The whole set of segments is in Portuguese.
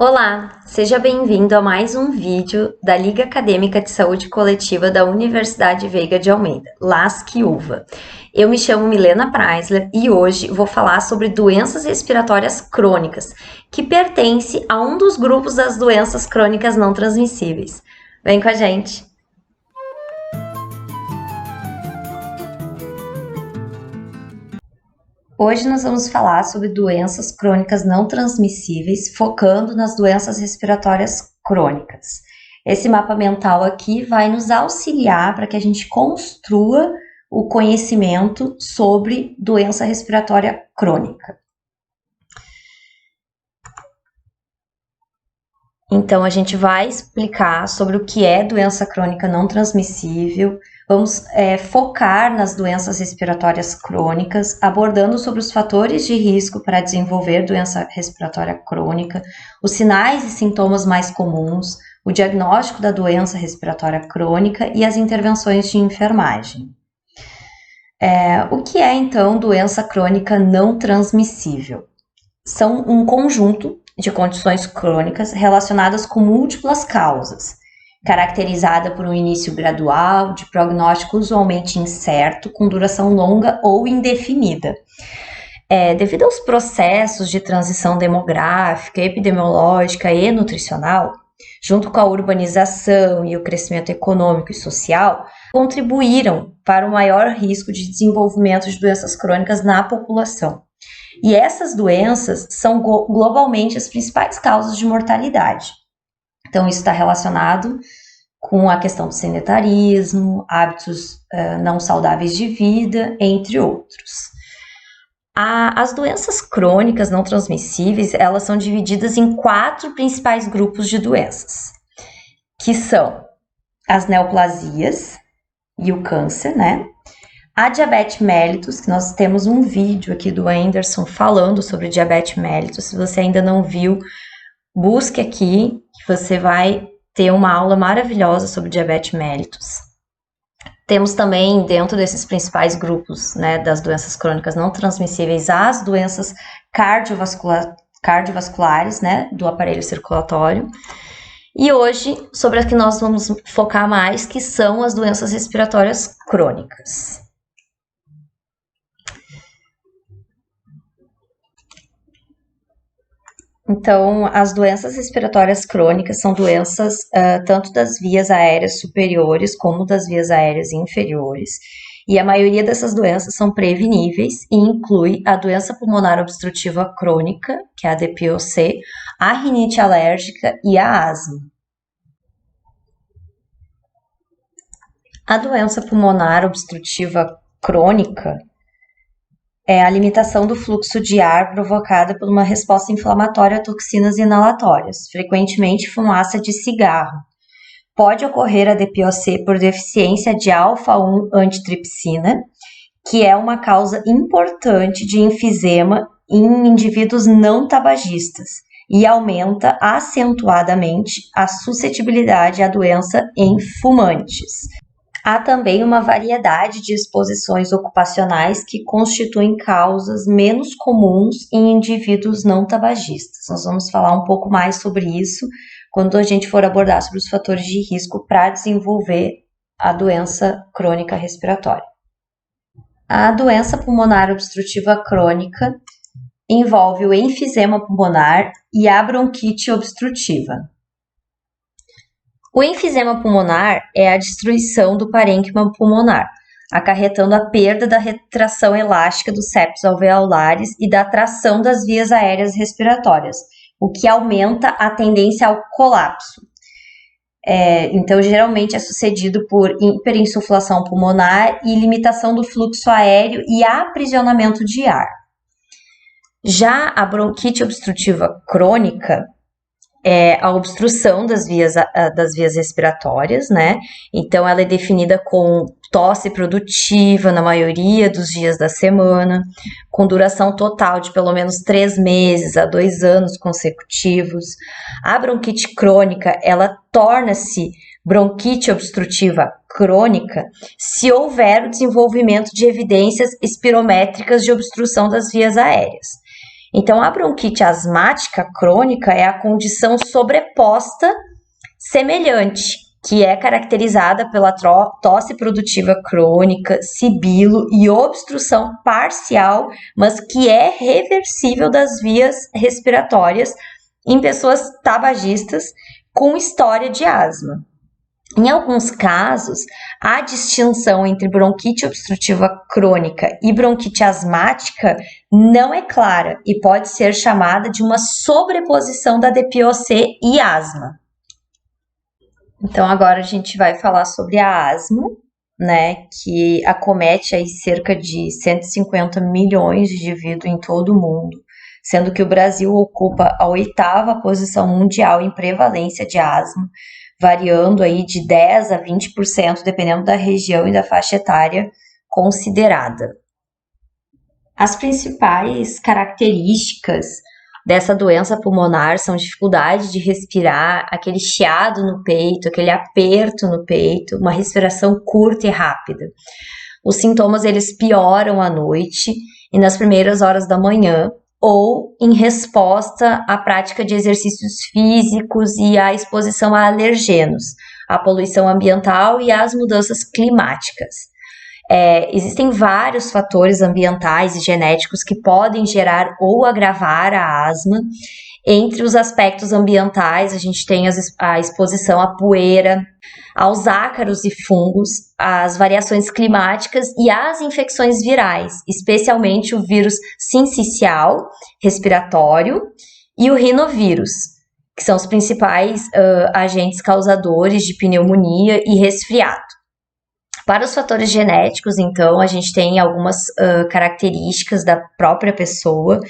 Olá, seja bem-vindo a mais um vídeo da Liga Acadêmica de Saúde Coletiva da Universidade Veiga de Almeida, LASC-UVA. Eu me chamo Milena Preisler e hoje vou falar sobre doenças respiratórias crônicas, que pertence a um dos grupos das doenças crônicas não transmissíveis. Vem com a gente! Hoje nós vamos falar sobre doenças crônicas não transmissíveis, focando nas doenças respiratórias crônicas. Esse mapa mental aqui vai nos auxiliar para que a gente construa o conhecimento sobre doença respiratória crônica. Então, a gente vai explicar sobre o que é doença crônica não transmissível. Vamos focar nas doenças respiratórias crônicas, abordando sobre os fatores de risco para desenvolver doença respiratória crônica, os sinais e sintomas mais comuns, o diagnóstico da doença respiratória crônica e as intervenções de enfermagem. O que é, então, doença crônica não transmissível? São um conjunto de condições crônicas relacionadas com múltiplas causas, caracterizada por um início gradual, de prognóstico usualmente incerto, com duração longa ou indefinida. Devido aos processos de transição demográfica, epidemiológica e nutricional, junto com a urbanização e o crescimento econômico e social, contribuíram para o maior risco de desenvolvimento de doenças crônicas na população. E essas doenças são globalmente as principais causas de mortalidade. Então, isso está relacionado com a questão do sedentarismo, hábitos não saudáveis de vida, entre outros. As doenças crônicas não transmissíveis, elas são divididas em 4 principais grupos de doenças, que são as neoplasias e o câncer, né? A diabetes mellitus, que nós temos um vídeo aqui do Anderson falando sobre diabetes mellitus. Se você ainda não viu, busque aqui, que você vai ter uma aula maravilhosa sobre diabetes mellitus. Temos também, dentro desses principais grupos, né, das doenças crônicas não transmissíveis, as doenças cardiovasculares, né, do aparelho circulatório. E hoje, sobre as que nós vamos focar mais, que são as doenças respiratórias crônicas. Então, as doenças respiratórias crônicas são doenças tanto das vias aéreas superiores como das vias aéreas inferiores. E a maioria dessas doenças são preveníveis e inclui a doença pulmonar obstrutiva crônica, que é a DPOC, a rinite alérgica e a asma. A doença pulmonar obstrutiva crônica é a limitação do fluxo de ar provocada por uma resposta inflamatória a toxinas inalatórias, frequentemente fumaça de cigarro. Pode ocorrer a DPOC por deficiência de alfa-1 antitripsina, que é uma causa importante de enfisema em indivíduos não tabagistas e aumenta acentuadamente a suscetibilidade à doença em fumantes. Há também uma variedade de exposições ocupacionais que constituem causas menos comuns em indivíduos não tabagistas. Nós vamos falar um pouco mais sobre isso quando a gente for abordar sobre os fatores de risco para desenvolver a doença crônica respiratória. A doença pulmonar obstrutiva crônica envolve o enfisema pulmonar e a bronquite obstrutiva. O enfisema pulmonar é a destruição do parênquima pulmonar, acarretando a perda da retração elástica dos septos alveolares e da tração das vias aéreas respiratórias, o que aumenta a tendência ao colapso. Então, geralmente é sucedido por hiperinsuflação pulmonar e limitação do fluxo aéreo e aprisionamento de ar. Já a bronquite obstrutiva crônica é a obstrução das vias respiratórias, né? Então, ela é definida com tosse produtiva na maioria dos dias da semana, com duração total de pelo menos 3 meses a 2 anos consecutivos. A bronquite crônica, ela torna-se bronquite obstrutiva crônica se houver o desenvolvimento de evidências espirométricas de obstrução das vias aéreas. Então, a bronquite asmática crônica é a condição sobreposta semelhante, que é caracterizada pela tosse produtiva crônica, sibilo e obstrução parcial, mas que é reversível das vias respiratórias em pessoas tabagistas com história de asma. Em alguns casos, a distinção entre bronquite obstrutiva crônica e bronquite asmática não é clara e pode ser chamada de uma sobreposição da DPOC e asma. Então, agora a gente vai falar sobre a asma, né, que acomete aí cerca de 150 milhões de indivíduos em todo o mundo, sendo que o Brasil ocupa a 8ª posição mundial em prevalência de asma, variando aí de 10 a 20%, dependendo da região e da faixa etária considerada. As principais características dessa doença pulmonar são dificuldade de respirar, aquele chiado no peito, aquele aperto no peito, uma respiração curta e rápida. Os sintomas eles pioram à noite e nas primeiras horas da manhã, ou em resposta à prática de exercícios físicos e à exposição a alergenos, à poluição ambiental e às mudanças climáticas. Existem vários fatores ambientais e genéticos que podem gerar ou agravar a asma. Entre os aspectos ambientais, a gente tem a exposição à poeira, aos ácaros e fungos, as variações climáticas e as infecções virais, especialmente o vírus sincicial respiratório e o rinovírus, que são os principais agentes causadores de pneumonia e resfriado. Para os fatores genéticos, então, a gente tem algumas características da própria pessoa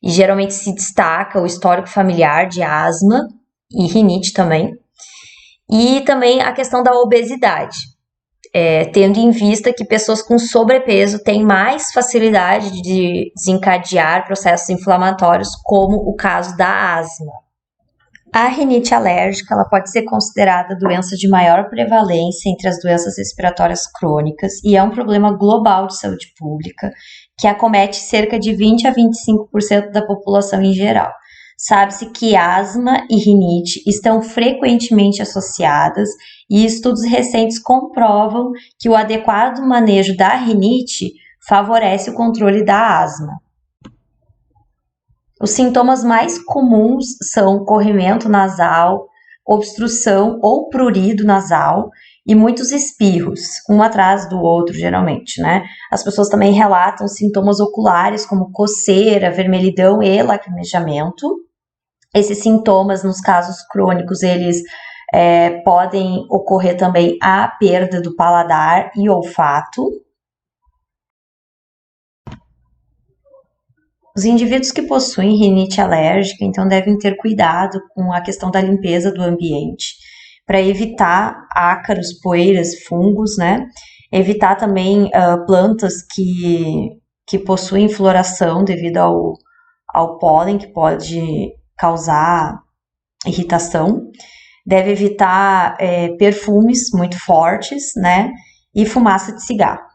e geralmente se destaca o histórico familiar de asma e rinite também. E também a questão da obesidade, tendo em vista que pessoas com sobrepeso têm mais facilidade de desencadear processos inflamatórios, como o caso da asma. A rinite alérgica ela pode ser considerada doença de maior prevalência entre as doenças respiratórias crônicas e é um problema global de saúde pública que acomete cerca de 20 a 25% da população em geral. Sabe-se que asma e rinite estão frequentemente associadas e estudos recentes comprovam que o adequado manejo da rinite favorece o controle da asma. Os sintomas mais comuns são corrimento nasal, obstrução ou prurido nasal e muitos espirros, um atrás do outro, geralmente, né? As pessoas também relatam sintomas oculares como coceira, vermelhidão e lacrimejamento. Esses sintomas, nos casos crônicos, eles podem ocorrer também a perda do paladar e olfato. Os indivíduos que possuem rinite alérgica, então, devem ter cuidado com a questão da limpeza do ambiente, para evitar ácaros, poeiras, fungos, né? Evitar também plantas que possuem floração devido ao pólen, que pode causar irritação. Deve evitar perfumes muito fortes, né? E fumaça de cigarro.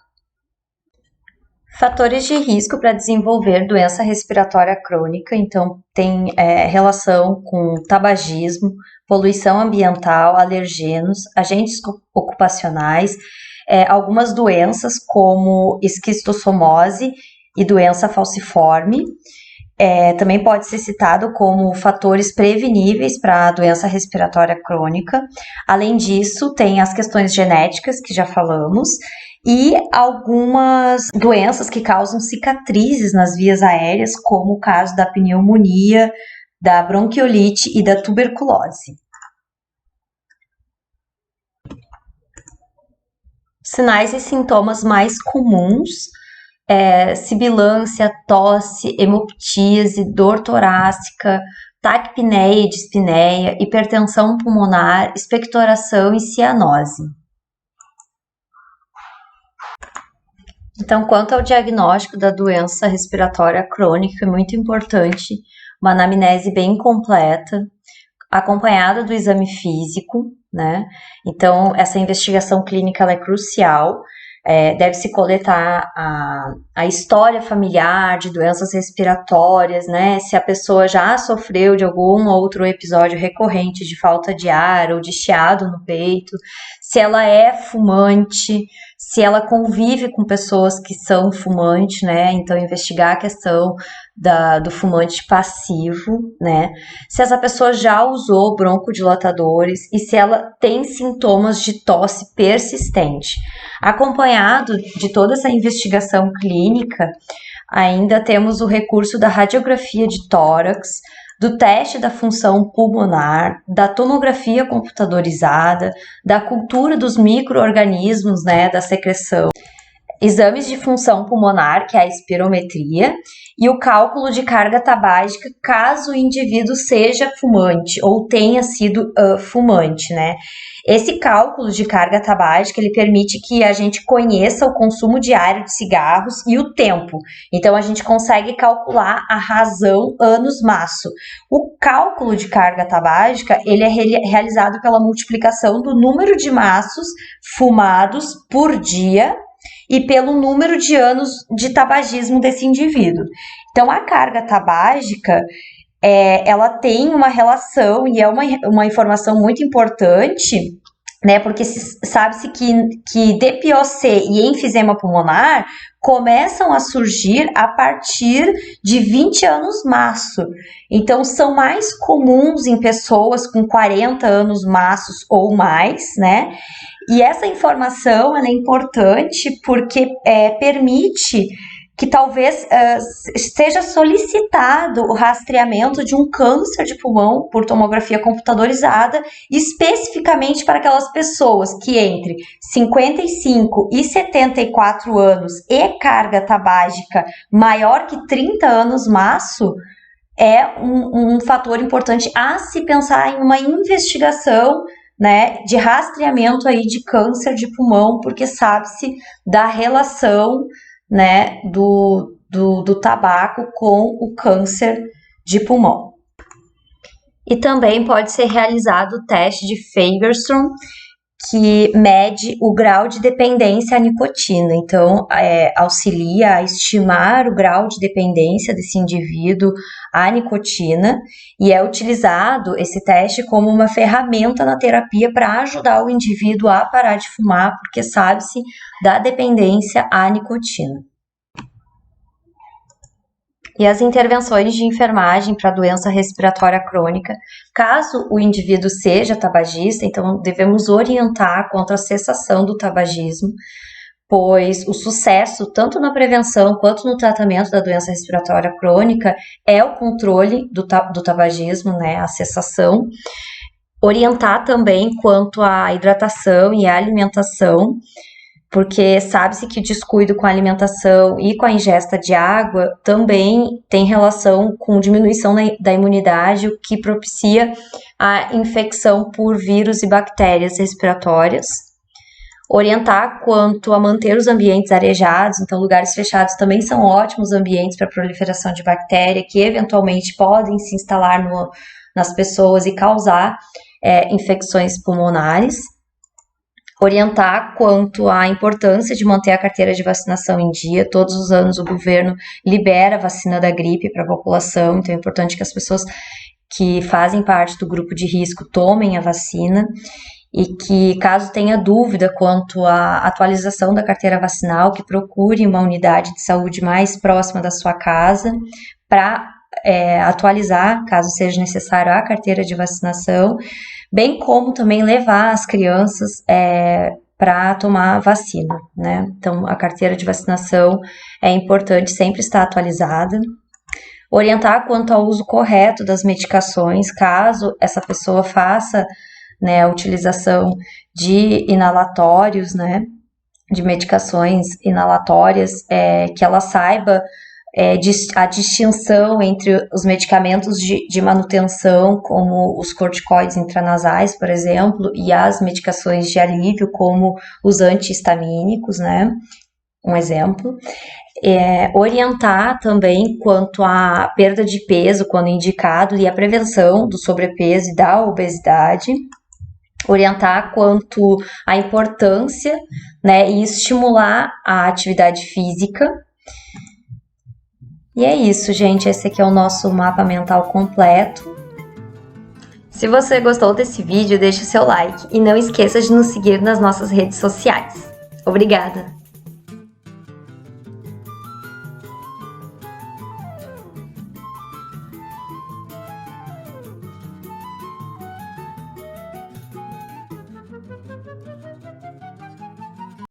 Fatores de risco para desenvolver doença respiratória crônica, então tem relação com tabagismo, poluição ambiental, alergenos, agentes ocupacionais, algumas doenças como esquistossomose e doença falciforme. Também pode ser citado como fatores preveníveis para a doença respiratória crônica. Além disso, tem as questões genéticas, que já falamos, e algumas doenças que causam cicatrizes nas vias aéreas, como o caso da pneumonia, da bronquiolite e da tuberculose. Sinais e sintomas mais comuns: sibilância, tosse, hemoptíase, dor torácica, taquipneia e dispneia, hipertensão pulmonar, expectoração e cianose. Então, quanto ao diagnóstico da doença respiratória crônica, é muito importante uma anamnese bem completa, acompanhada do exame físico, né? Então, essa investigação clínica ela é crucial. Deve-se coletar a história familiar de doenças respiratórias, né? Se a pessoa já sofreu de algum outro episódio recorrente de falta de ar ou de chiado no peito, se ela é fumante, se ela convive com pessoas que são fumantes, né? Então, investigar a questão do fumante passivo, né? Se essa pessoa já usou broncodilatadores e se ela tem sintomas de tosse persistente. Acompanhado de toda essa investigação clínica, ainda temos o recurso da radiografia de tórax, do teste da função pulmonar, da tomografia computadorizada, da cultura dos micro-organismos, né, da secreção, exames de função pulmonar, que é a espirometria, e o cálculo de carga tabágica, caso o indivíduo seja fumante ou tenha sido fumante, né? Esse cálculo de carga tabágica, ele permite que a gente conheça o consumo diário de cigarros e o tempo. Então, a gente consegue calcular a razão anos-maço. O cálculo de carga tabágica, ele é realizado pela multiplicação do número de maços fumados por dia e pelo número de anos de tabagismo desse indivíduo. Então, a carga tabágica, ela tem uma relação e é uma informação muito importante, né? Porque sabe-se que DPOC e enfisema pulmonar começam a surgir a partir de 20 anos maço. Então, são mais comuns em pessoas com 40 anos maços ou mais, né? E essa informação ela é importante porque permite que talvez seja solicitado o rastreamento de um câncer de pulmão por tomografia computadorizada, especificamente para aquelas pessoas que entre 55 e 74 anos e carga tabágica maior que 30 anos maço, é um fator importante a se pensar em uma investigação, né, de rastreamento aí de câncer de pulmão, porque sabe-se da relação, né, do tabaco com o câncer de pulmão. E também pode ser realizado o teste de Fagerström, que mede o grau de dependência à nicotina. Então, auxilia a estimar o grau de dependência desse indivíduo à nicotina, e é utilizado esse teste como uma ferramenta na terapia para ajudar o indivíduo a parar de fumar, porque sabe-se da dependência à nicotina. E as intervenções de enfermagem para doença respiratória crônica, caso o indivíduo seja tabagista, então devemos orientar contra a cessação do tabagismo, pois o sucesso, tanto na prevenção quanto no tratamento da doença respiratória crônica, é o controle do tabagismo, né, a cessação. Orientar também quanto à hidratação e à alimentação, porque sabe-se que o descuido com a alimentação e com a ingesta de água também tem relação com diminuição da imunidade, o que propicia a infecção por vírus e bactérias respiratórias. Orientar quanto a manter os ambientes arejados, então lugares fechados também são ótimos ambientes para a proliferação de bactéria, que eventualmente podem se instalar nas pessoas e causar infecções pulmonares. Orientar quanto à importância de manter a carteira de vacinação em dia. Todos os anos o governo libera a vacina da gripe para a população, então é importante que as pessoas que fazem parte do grupo de risco tomem a vacina, e que, caso tenha dúvida quanto à atualização da carteira vacinal, que procure uma unidade de saúde mais próxima da sua casa para atualizar, caso seja necessário, a carteira de vacinação, bem como também levar as crianças para tomar a vacina, né? Então, a carteira de vacinação é importante sempre estar atualizada. Orientar quanto ao uso correto das medicações, caso essa pessoa faça, né, a utilização de inalatórios, né, de medicações inalatórias, que ela saiba a distinção entre os medicamentos de manutenção, como os corticoides intranasais, por exemplo, e as medicações de alívio, como os antihistamínicos, né? Um exemplo. Orientar também quanto à perda de peso, quando indicado, e a prevenção do sobrepeso e da obesidade. orientar quanto à importância, né, e estimular a atividade física. E é isso, gente. Esse aqui é o nosso mapa mental completo. Se você gostou desse vídeo, deixe seu like e não esqueça de nos seguir nas nossas redes sociais. Obrigada!